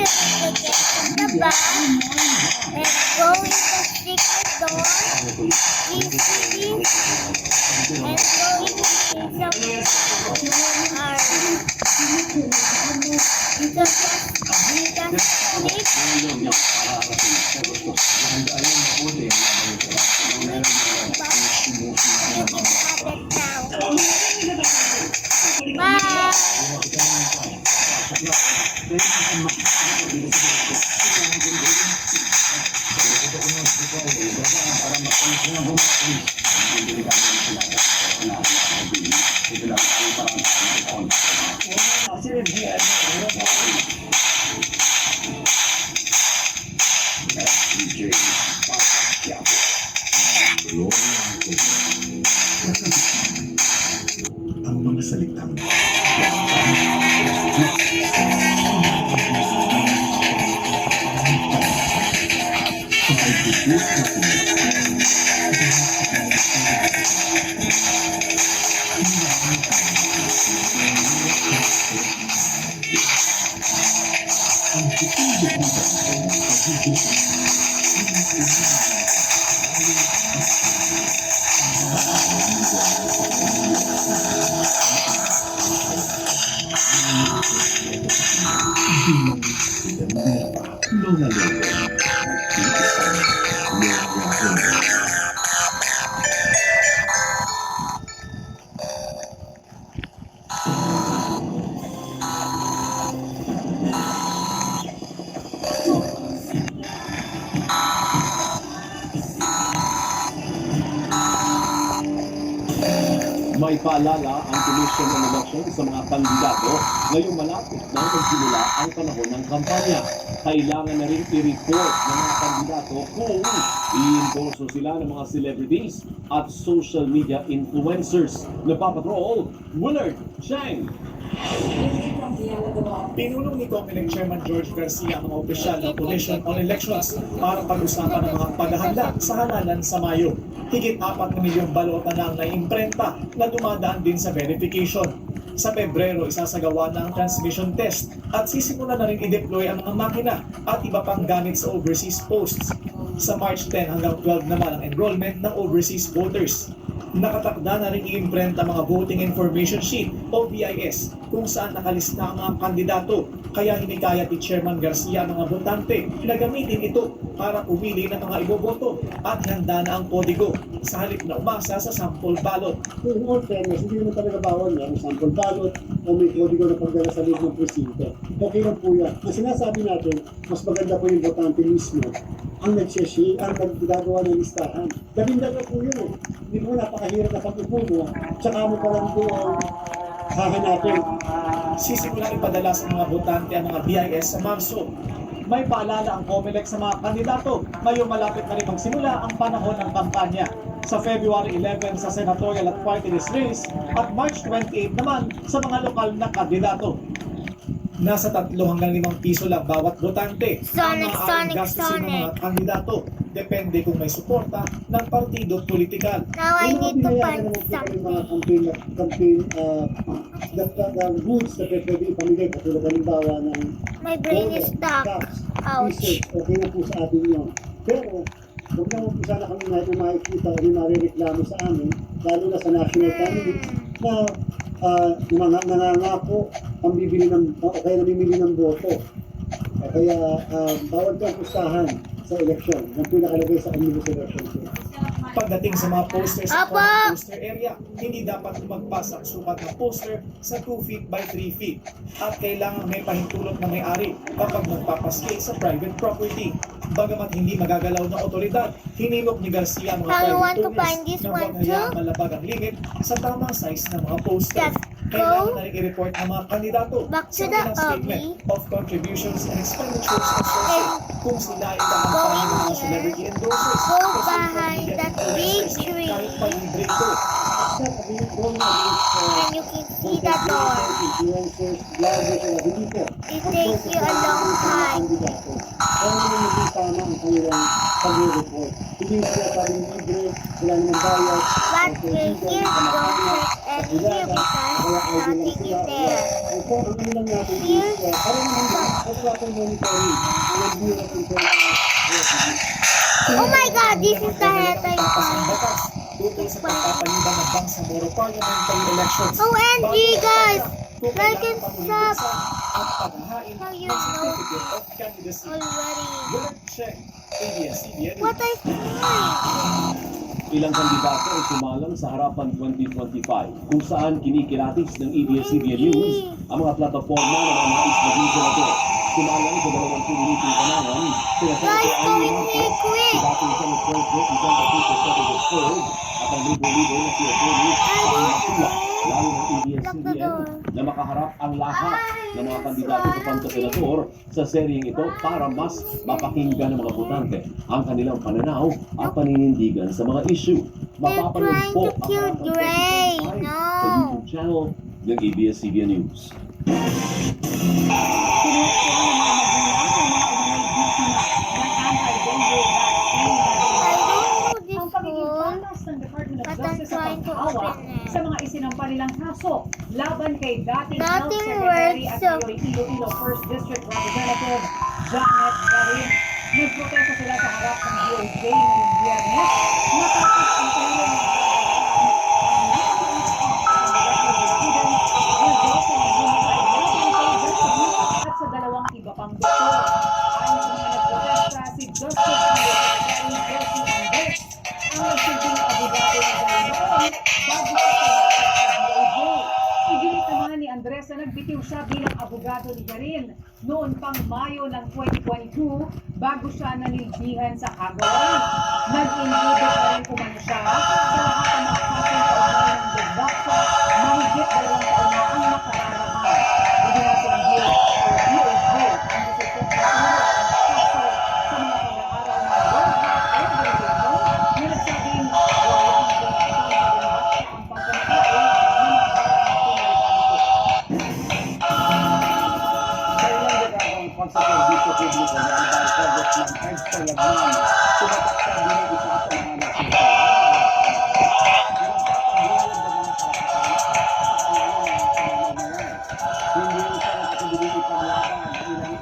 you to get in the bus and go in the secret door, give CDs, and go in the ang mga salitang May paalala ang Commission ng Election sa mga kandidato ngayong malapit na magsimula ang panahon ng kampanya. Kailangan na rin i-report ng mga kandidato kung i-endorso sila ng mga celebrities at social media influencers. Nagpapatrol, Willard Chang. Tinulong ni COMELEC Chairman George Garcia ang mga opisyal ng Commission on Elections para pag-usapan ang mga paghahanda sa halalan sa Mayo. Higit 4 na milyong balota na ang naiimprenta na dumadaan din sa verification. Sa Pebrero, isasagawa na ang transmission test at sisimula na rin i-deploy ang mga makina at iba pang gamit sa overseas posts. Sa March 10 hanggang 12 naman ang enrollment ng overseas voters. Nakatakda na rin i-imprenta mga voting information sheet o VIS kung saan nakalista ang mga kandidato. Kaya hinikayat ni Chairman Garcia ang mga botante na gamitin ito para pumili ng mga iboboto at handa na ang kodigo sa halip na umasa sa sample ballot. In all fairness, hindi naman talaga bawal yan, sample ballot o may kodigo na pagdala sa loob ng presinto. Okay lang po yan. Ang sinasabi natin, mas maganda po yung botante mismo ang ang naggagawa ng listahan. Labindaga po yun eh. Hindi mo napakahirap na pag-upo mo, tsaka mo pa lang doon hahanapin. Sisimulang ipadala sa mga botante ang mga BIS sa Marso. May paalala ang COMELEC sa mga kandidato ngayong malapit na rin magsimula ang panahon ng kampanya. Sa February 11 sa senatorial at party list race at March 28 naman sa mga lokal na kandidato. Nasa 3 hanggang 5 piso lang bawat botante ang maaaring gastusin ng mga kandidato. Depende kung may suporta ng partido politikal. Now I need to find Yung mga something. campaign goods na pwede ipamigay katulad halimbawa ng My brain is stuck. Ouch. okay na po sa atin yun. Pero huwag naman po sana kami makikita o marireklamo sa amin, lalo na sa national candidates na nangangako ang bibili ng o kaya namimili ng boto. Kaya bawal kang pustahan sa eleksyon ng pinakalagay sa omnibus election. Pagdating sa mga posters sa Apo! common poster area, hindi dapat magpas ang sukat ng poster sa 2 feet by 3 feet at kailangan may pahintulot na may-ari kapag magpapaski sa private property. Bagamat hindi magagalaw ng otoridad, hinimok ni Garcia ang mga I want private to find owners this na one huwag hayaang too. malabag ang limit sa tamang size ng mga poster. Just Kailangan go na rin i-report ang mga kandidato back to sa the kanilang statement obby. of contributions and expenditures of sources kung sila ay kakampanyan ng mga celebrity endorsers. Go o social behind media that big influencers tree. kahit pag-libre ito. And you can see the door. Influencers, vloggers, o hindi po. It takes you a long time. Kaya naman naging tama ang kanilang pag-report. Hindi sila sabing libre, wala namang bayad. But we're here, don't hurt any here because nothing is there. po, ang ano lang natin is, parang water monitoring. Review natin po. Oh my God, this is the head I Tapos ang find. batas tungkol sa pagpapaliban ng Bangsamoro parliamentary elections. OMG, guys! Tukoy Like lang and ang stop. pagbubusan at paghahain How you ng know certificate of candidacy. already. Direct check, ABS-CBN. What I find? Ilang kandidato ay sumalang sa harapan 2025 kung saan kinikilatis ng ABS-CBN News ang mga plataforma na mga nais maging senador. Sumalang sa 20 minutong panahon, sila Guys, Senator going Amy Marcos, quick. si dating Senate President Representative Senator Ford, at ang libo-libo na si Atty. Ang Matula, lalo ng ABS-CBN na makaharap ang lahat ng mga kandidato sa pagka-senador sa seryeng ito para mas mapakinggan ng mga botante ang kanilang pananaw at paninindigan sa mga issue. Mapapanood trying po to ang kill harapan Gray. 2025 No. sa YouTube channel ng ABS-CBN News. I don't know Ang pagiging this phone. patas ng Department of But I'm Justice sa trying to paghahawa open it. sa mga isinampa nilang kaso laban kay dating Health Nothing Secretary works, at so- ngayon Iloilo 1st District Representative Janet Garin. Nagprotesta sila sa harap ng DOJ ngayong Biyernes matapos ang kanilang at sa dalawang iba pang doktor. Ayon sa mga nagprotesta, si Justice Undersecretary Josie Andres ang nagsilbing abogado ni Garin noon bago siya tumatak sa DOJ. Iginit naman ni Andres na nagbitiw siya bilang abogado ni Garin noon pang Mayo ng 2022 bago siya nanilbihan sa kagawaran. Nag-inhibit na rin umano siya sa lahat ng mga kasong kaugnay ng debaksya, mahigit 2 taon na ang nakararaman. Ibinasa ng DOJ ang desisyon na tinulog ang kaso sa mga pag-aaral ng World Health Organization na nagsabing walang direksyon sa lahat ang pagkamatay ng mga Sa ilang dekadang pagsaserbisyo publiko na ibang project ng EDSA Lagman, tumatak sa binibisa sa mga nagsasama. Hindi siya nakatuloy ipanglaban ang ilang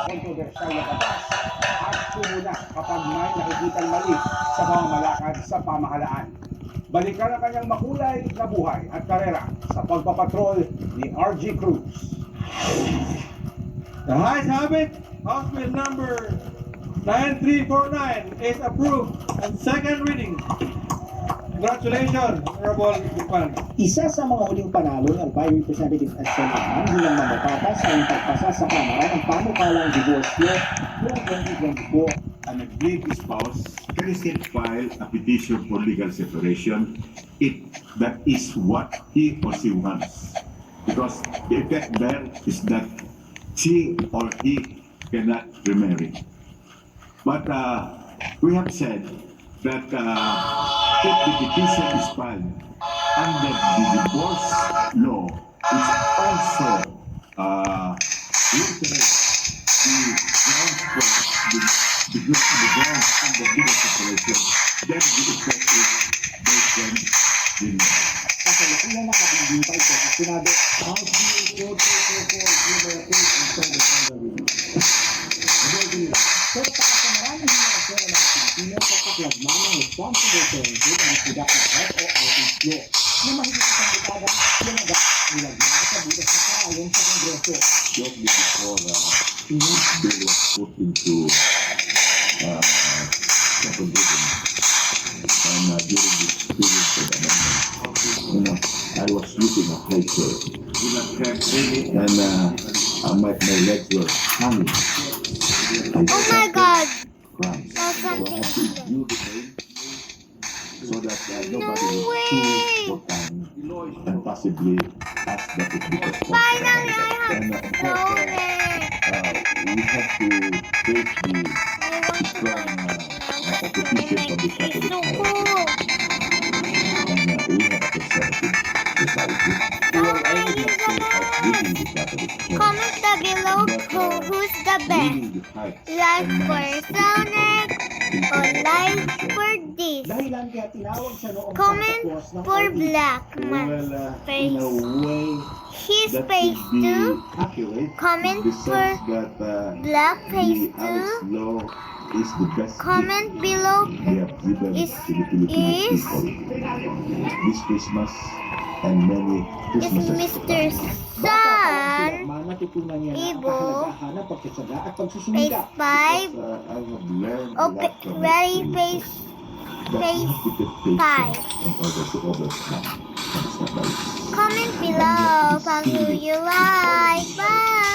kontrobersyal na batas at tumuna kapag may nakikitang mali sa pamamalakad sa pamahalaan. Balikan ang kanyang makulay na buhay at karera sa pagpapatrol ni RG Cruz. The ayes have it. House Bill number 9349 is approved and second reading. Congratulations, Honorable Guzman. Isa sa mga huling panalo ng Albay Representative Edson Aman bilang mamatatas ay ang pagpasa sa Kamara ng panukalang divorce law noong 2024. An aggrieved spouse can still file a petition for legal separation if that is what he or she wants. Because the effect there is that she or he cannot remarry. But we have said that if the petition is filed under the divorce law, it's also reiterate the grounds for the grounds under legal separation. Then the effect is they can remarry. Kasalukuyan na kabibintay sa Senado, House Bill 4244 So, para sa maraming henerasyon ng mga Pilipino sa kaklagman ng responsible parenthood ang product ng health o outage law na mahigit isang dekada linaga nilagyan sa butas ng karayong sa Kongreso. Shortly before the bill was put into second reading, and during this period of amendment, I was sleeping at night, and my legs were hanging. Oh my God. Cramps. That's So I something had to different. view the pain so that nobody No would way. sue for time and possibly ask that it be postponed. Finally, I have And of stolen course, it. we have to face the I want to strong go. opposition from the Catholic It's so Church. cool. And we have a conservative society. We will always not say outwitting the Catholic Church, Comment down below who's the best. winning the hearts Like and for minds of the people Sonic in or favor of like the church. for this. face. Dahilan kaya tinawag siya noong Comment Santa Claus ng for all-ages. black Well, man in a face. way, His that face could be too. accurate. Comment in the for sense that black face the Alex too. Law is the best Comment gift below we have given is to the Filipino is people this Christmas and many is Christmases to Mr. come. Sun Natutunan niya na ang Ibo. kahalagahan ng pagtsatsaga at face pagsusumikap. 5. I have learned a lot from Very my face that face you have to be patient 5. in order to overcome obstacles. Comment below. Pang you like. Bye.